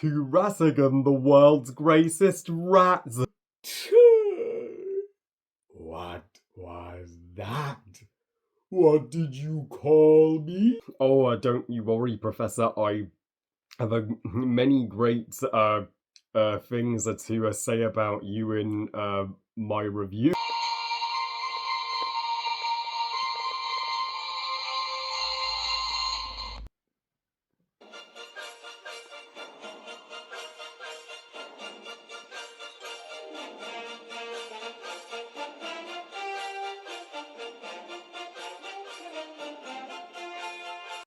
to Rasigan, the world's greatest rat. What was that? What did you call me? Oh, don't you worry, Professor. I have many great things to say about you in my review.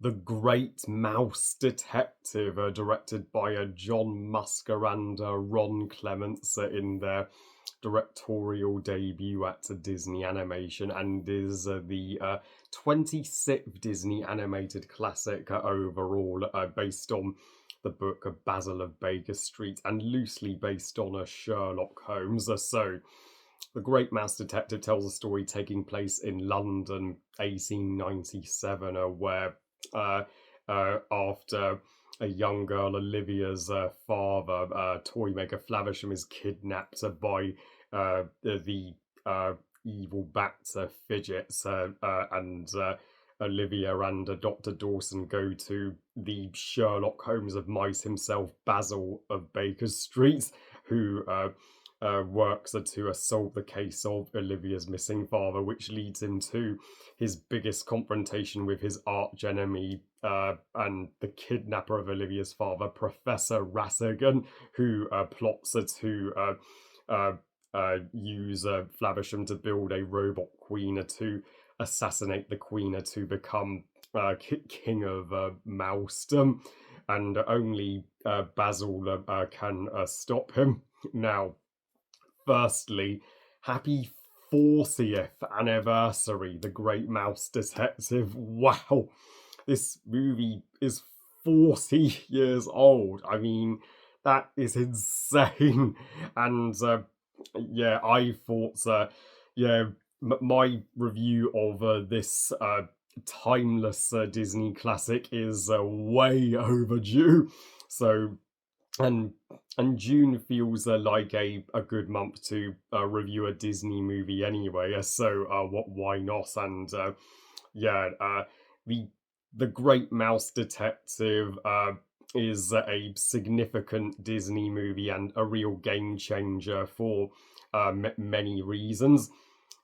The Great Mouse Detective, directed by John Musker and Ron Clements in their directorial debut at Disney Animation, and is the 26th Disney animated classic overall, based on the book of Basil of Baker Street and loosely based on Sherlock Holmes. So, The Great Mouse Detective tells a story taking place in London, 1897, where after a young girl, Olivia's father, Toymaker Flavisham, is kidnapped by the evil bat Fidgets, and Olivia and Dr. Dawson go to the Sherlock Holmes of mice himself, Basil of Baker Street, who works to solve the case of Olivia's missing father, which leads him to his biggest confrontation with his arch enemy and the kidnapper of Olivia's father, Professor Rasigan, who plots to use Flavisham to build a robot queen to assassinate the queen to become king of Mousedom, and only Basil can stop him. Now, firstly, happy 40th anniversary, The Great Mouse Detective. Wow, this movie is 40 years old. I mean, that is insane. And yeah, I thought, yeah, my review of this timeless Disney classic is way overdue. So, and June feels like a good month to review a Disney movie anyway. So why not? And yeah, the Great Mouse Detective is a significant Disney movie and a real game changer for many reasons.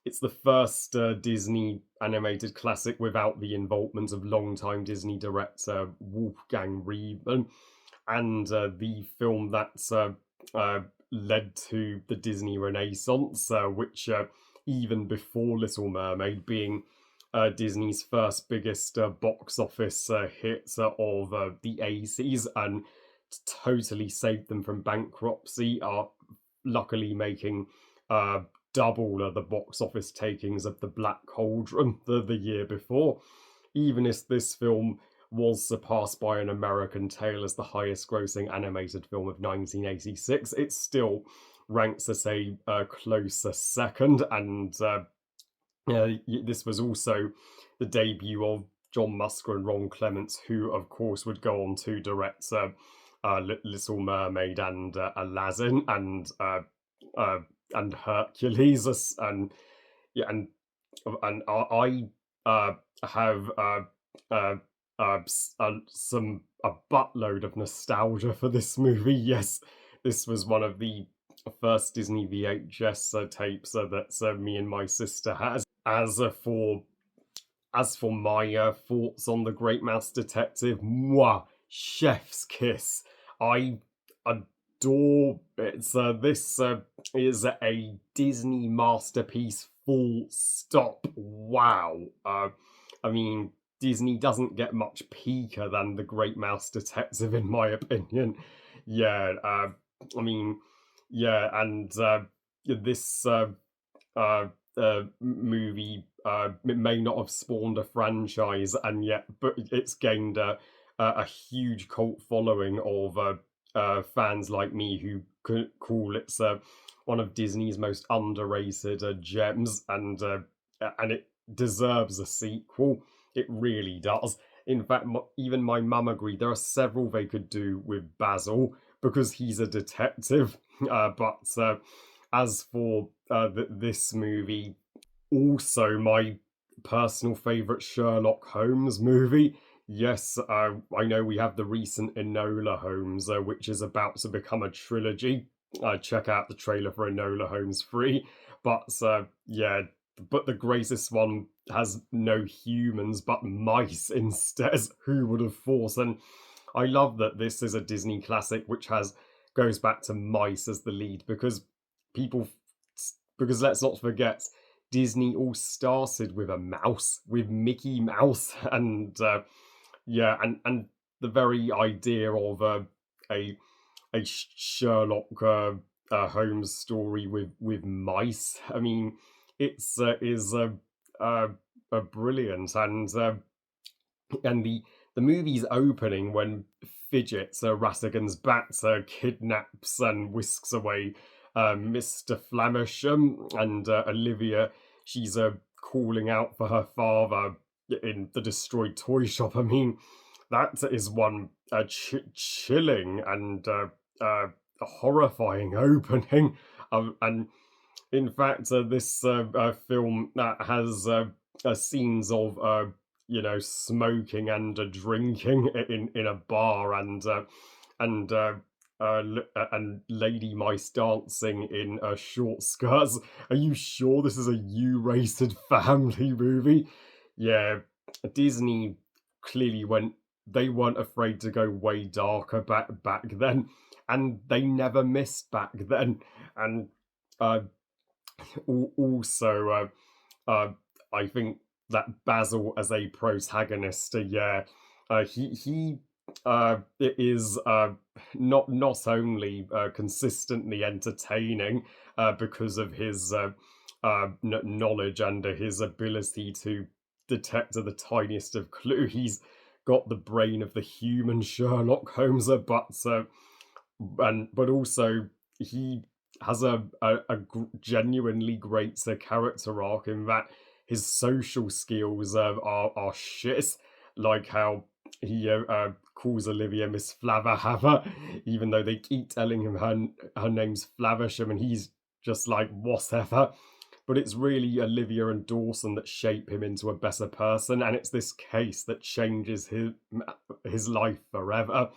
It's the first Disney animated classic without the involvement of longtime Disney director Wolfgang Reitman, and the film that led to the Disney Renaissance, which even before Little Mermaid, being Disney's first biggest box office hit of the 80s, and totally saved them from bankruptcy, are luckily making double the box office takings of The Black Cauldron the year before. Even if this film was surpassed by An American Tale as the highest grossing animated film of 1986, it still ranks as a closer second. And this was also the debut of John Musker and Ron Clements, who, of course, would go on to direct Little Mermaid and Aladdin and Hercules, and yeah, and I have a buttload of nostalgia for this movie. Yes, this was one of the first Disney VHS tapes that me and my sister had. As for my thoughts on The Great Mouse Detective, moi, chef's kiss. I adore it. This is a Disney masterpiece, full stop. Wow. I mean, Disney doesn't get much peaker than The Great Mouse Detective, in my opinion. Yeah, I mean, yeah, and this movie it may not have spawned a franchise, and yet, but it's gained a huge cult following of fans like me who could call it one of Disney's most underrated gems, and it deserves a sequel. It really does. In fact, even my mum agreed there are several they could do with Basil, because he's a detective. But as for this movie, also my personal favorite Sherlock Holmes movie. Yes, I know we have the recent Enola Holmes, which is about to become a trilogy. Check out the trailer for Enola Holmes 3. But yeah, but the greatest one has no humans but mice instead. Who would have thought? And I love that this is a Disney classic which has goes back to mice as the lead people because let's not forget Disney all started with a mouse, with Mickey Mouse, and yeah, and the very idea of a Sherlock Holmes story with mice. I mean, it's is brilliant, and the movie's opening when Fidget, Ratigan's bat, kidnaps and whisks away Mr. Flamisham, and Olivia, she's calling out for her father in the destroyed toy shop. I mean, that is one chilling and horrifying opening. And in fact, this film has scenes of smoking and drinking in a bar, and and lady mice dancing in short skirts. Are you sure this is a U-rated family movie? Yeah, Disney clearly went. They weren't afraid to go way darker back then, and they never missed back then. And uh, also, I think that Basil as a protagonist, yeah, he is not only consistently entertaining because of his knowledge and his ability to detect the tiniest of clue. He's got the brain of the human Sherlock Holmes, but also he has a genuinely great character arc in that his social skills are shit, like how he calls Olivia Miss Flaverhaver, even though they keep telling him her name's Flavisham, and he's just like whatever. But it's really Olivia and Dawson that shape him into a better person, and it's this case that changes his life forever.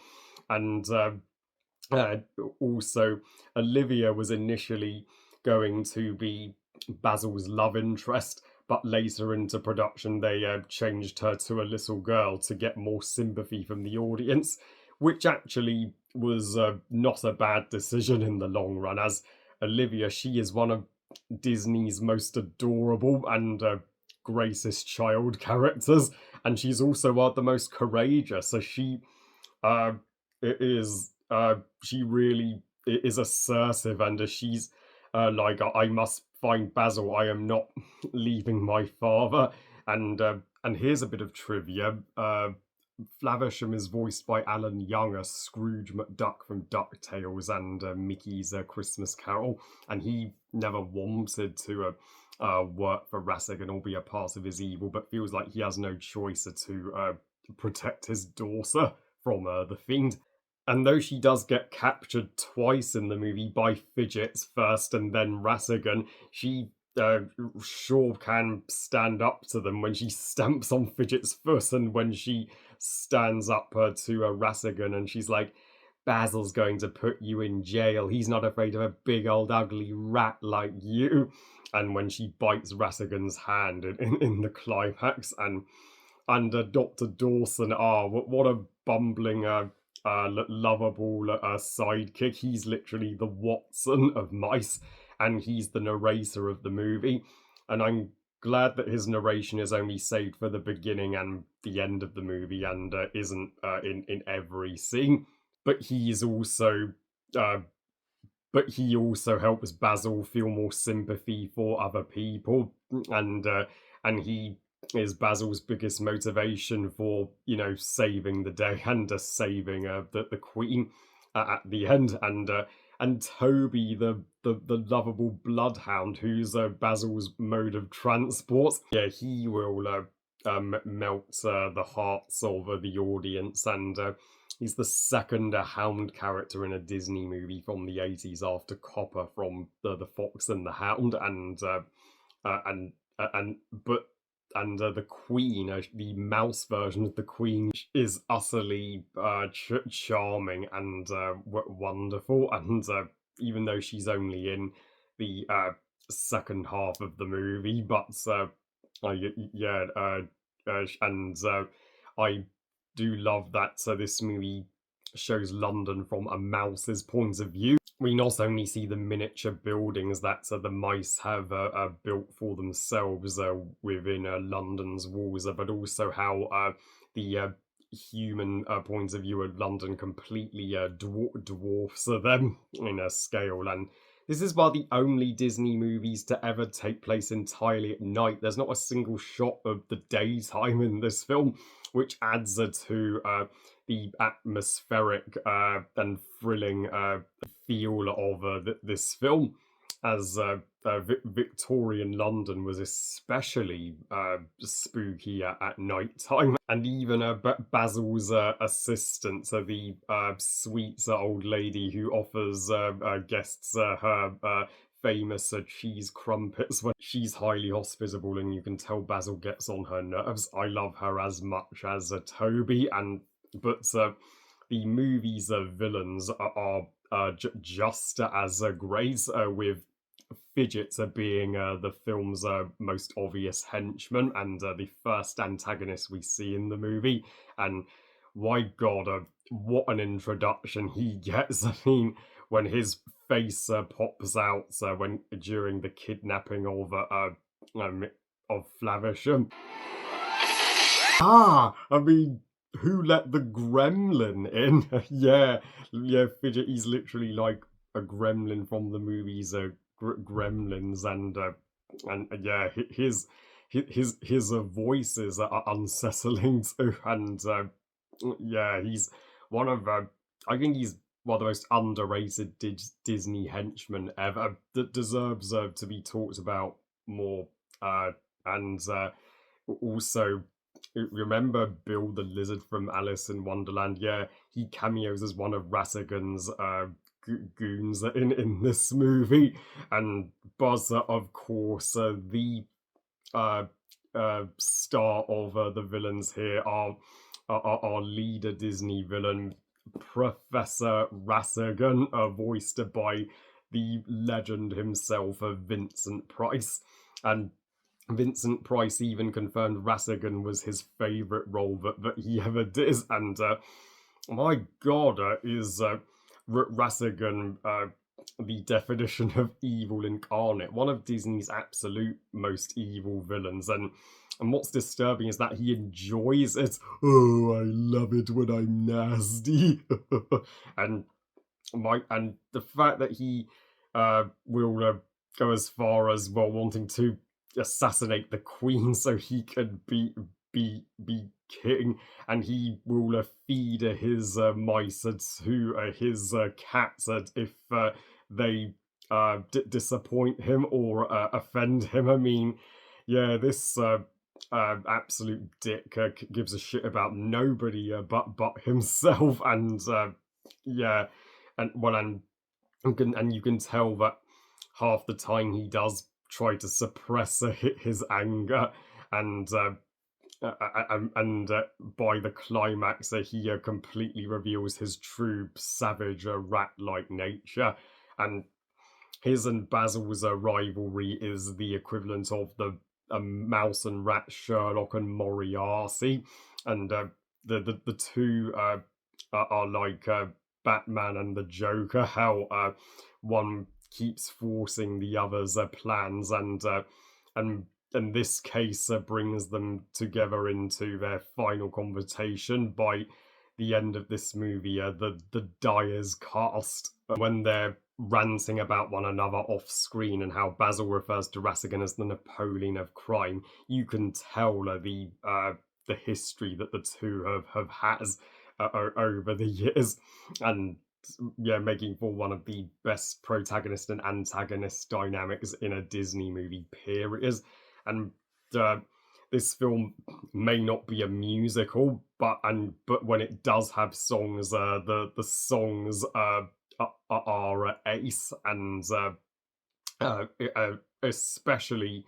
And uh, also, Olivia was initially going to be Basil's love interest, but later into production, they changed her to a little girl to get more sympathy from the audience, which actually was not a bad decision in the long run, as Olivia, she is one of Disney's most adorable and greatest child characters, and she's also the most courageous. So uh, she really is assertive, and she's like, I must find Basil. I am not leaving my father. And here's a bit of trivia. Flavisham is voiced by Alan Young as Scrooge McDuck from DuckTales and Mickey's Christmas Carol, and he never wanted to work for Ratigan or be a part of his evil, but feels like he has no choice to protect his daughter from the fiend. And though she does get captured twice in the movie by Fidgets first and then Ratigan, she sure can stand up to them when she stamps on Fidget's foot and when she stands up to Ratigan and she's like, Basil's going to put you in jail. He's not afraid of a big old ugly rat like you. And when she bites Ratigan's hand in the climax, and Dr. Dawson, what a bumbling, lovable sidekick. He's literally the Watson of mice, and he's the narrator of the movie. And I'm glad that his narration is only saved for the beginning and the end of the movie, and isn't in every scene. But he's also uh, but he also helps Basil feel more sympathy for other people, and he is Basil's biggest motivation for saving the day and saving the Queen at the end, and Toby, the lovable bloodhound, who's Basil's mode of transport. Yeah, he will melt the hearts of the audience, He's the second Hound character in a Disney movie from the 80s after Copper from the Fox and the Hound, and but the Queen, the mouse version of the Queen, is utterly charming and wonderful. And even though she's only in the second half of the movie, but yeah, and I do love that. So this movie shows London from a mouse's point of view. We not only see the miniature buildings that the mice have built for themselves within London's walls, but also how the human point of view of London completely dwarfs them in a scale. And this is one of the only Disney movies to ever take place entirely at night. There's not a single shot of the daytime in this film, which adds to the atmospheric and thrilling feel of this film, as Victorian London was especially spooky at night time. And even Basil's assistant, so the sweet old lady who offers guests her famous cheese crumpets when she's highly hospitable, and you can tell Basil gets on her nerves. I love her as much as Toby, and but the movie's villains are just as great, with Fidget being the film's most obvious henchman and the first antagonist we see in the movie. And my god, what an introduction he gets! I mean, when his face pops out when during the kidnapping um, of Flavisham. I mean, who let the gremlin in? Yeah, yeah, Fidget. He's literally like a gremlin from the movies, Gremlins, and yeah, his voices are unsettling too, and yeah, he's one of I think he's one of the most underrated Disney henchmen ever. That deserves to be talked about more. And Also, remember Bill the Lizard from Alice in Wonderland? Yeah, he cameos as one of Ratigan's goons in this movie. And Buzz, of course, the uh, star of the villains here, our leader Disney villain, Professor Ratigan, voiced by the legend himself, Vincent Price. And Vincent Price even confirmed Ratigan was his favourite role that he ever did. And my god, is Ratigan the definition of evil incarnate, one of Disney's absolute most evil villains. And what's disturbing is that he enjoys it. Oh, I love it when I'm nasty. and and the fact that he will go as far as, well, wanting to assassinate the queen so he can be king, and he will feed his mice to his cats if they disappoint him or offend him. I mean, yeah, this absolute dick gives a shit about nobody but himself. And yeah, and well, and you can tell that half the time he does try to suppress his anger. And by the climax, he completely reveals his true savage rat-like nature. And his and Basil's rivalry is the equivalent of the mouse and rat Sherlock and Moriarty. And the two are like Batman and the Joker, how one keeps forcing the other's plans, and in this case brings them together into their final confrontation by the end of this movie. The Dyer's cast, when they're ranting about one another off screen, and how Basil refers to Ratigan as the Napoleon of crime. You can tell the history that the two have has over the years. And yeah, making for one of the best protagonist and antagonist dynamics in a Disney movie, period. And uh, this film may not be a musical, but when it does have songs, the songs are ace, and uh, especially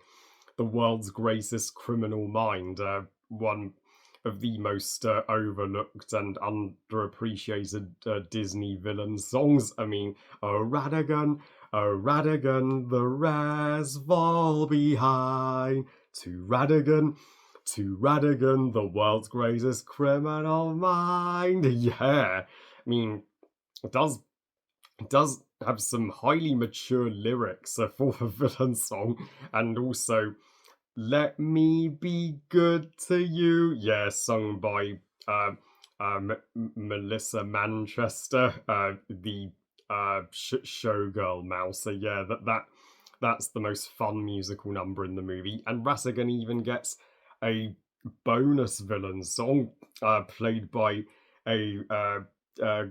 the world's greatest criminal mind, one of the most overlooked and underappreciated Disney villain songs. I mean, oh Radigan, the rest fall behind. To Radigan, the world's greatest criminal mind. Yeah, I mean, it does have some highly mature lyrics for a villain song, and also "Let Me Be Good to You," yeah, sung by Melissa Manchester, the showgirl mouse. So yeah, that's the most fun musical number in the movie, and Ratigan even gets a bonus villain song played by a uh,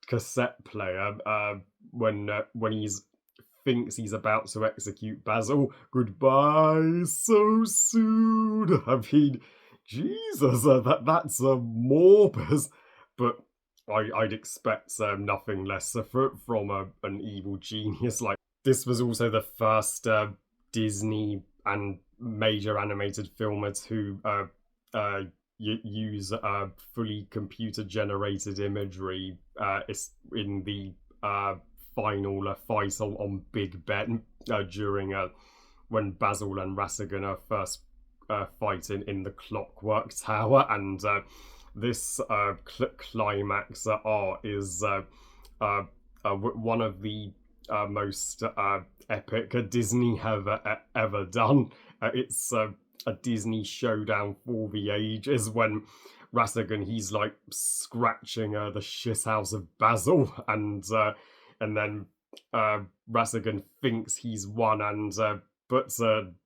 cassette player when he's thinks he's about to execute Basil. Goodbye so soon. I mean, Jesus, that's morbid, but I'd expect nothing less from an evil genius. Like, this was also the first Disney and major animated filmer to use fully computer generated imagery in the final fight on Big Ben during when Basil and Ratigan are first fighting in the Clockwork Tower, and this climax is one of the most epic Disney have ever done. It's a Disney showdown for the ages when Ratigan, he's like scratching the shit out of Basil, and then Ratigan thinks he's won, and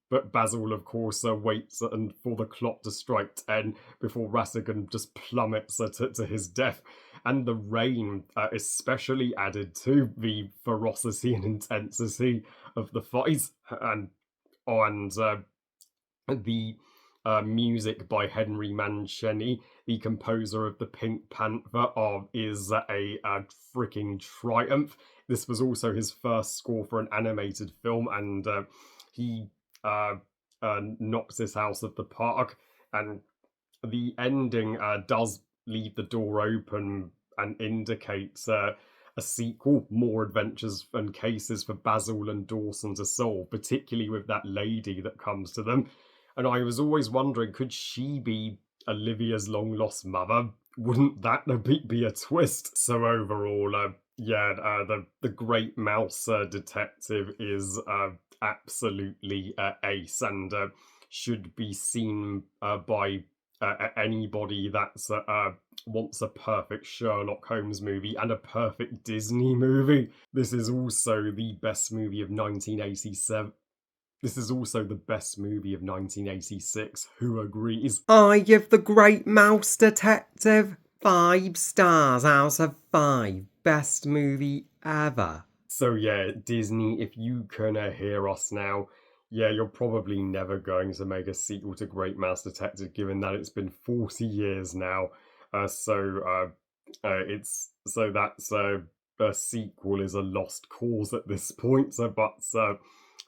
but Basil, of course, waits and for the clock to strike 10 before Ratigan just plummets to his death. And the rain especially added to the ferocity and intensity of the fight, and the music by Henry Mancini, the composer of the Pink Panther, is a freaking triumph. This was also his first score for an animated film, and he knocks this out of the park. And the ending does leave the door open and indicates a sequel, more adventures and cases for Basil and Dawson to solve, particularly with that lady that comes to them. And I was always wondering, could she be Olivia's long lost mother? Wouldn't that be a twist? So overall, the Great Mouse Detective is absolutely ace, and should be seen by anybody that's wants a perfect Sherlock Holmes movie and a perfect Disney movie. This is also the best movie of 1987. This is also the best movie of 1986. Who agrees? I give The Great Mouse Detective 5 stars out of 5. Best movie ever. So yeah, Disney, if you can hear us now, yeah, you're probably never going to make a sequel to Great Mouse Detective, given that it's been 40 years now. It's so that's a sequel is a lost cause at this point.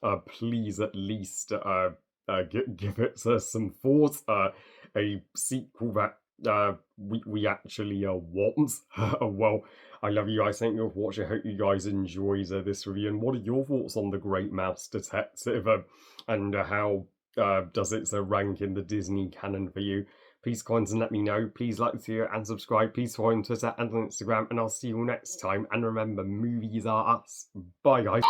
But please at least give it some thought. A sequel that we actually want. Well, I love you guys. Thank you for watching. I hope you guys enjoyed this review. And what are your thoughts on The Great Mouse Detective? And how does it rank in the Disney canon for you? Please comment and let me know. Please like the video and subscribe. Please follow on Twitter and on Instagram. And I'll see you all next time. And remember, movies are us. Bye, guys.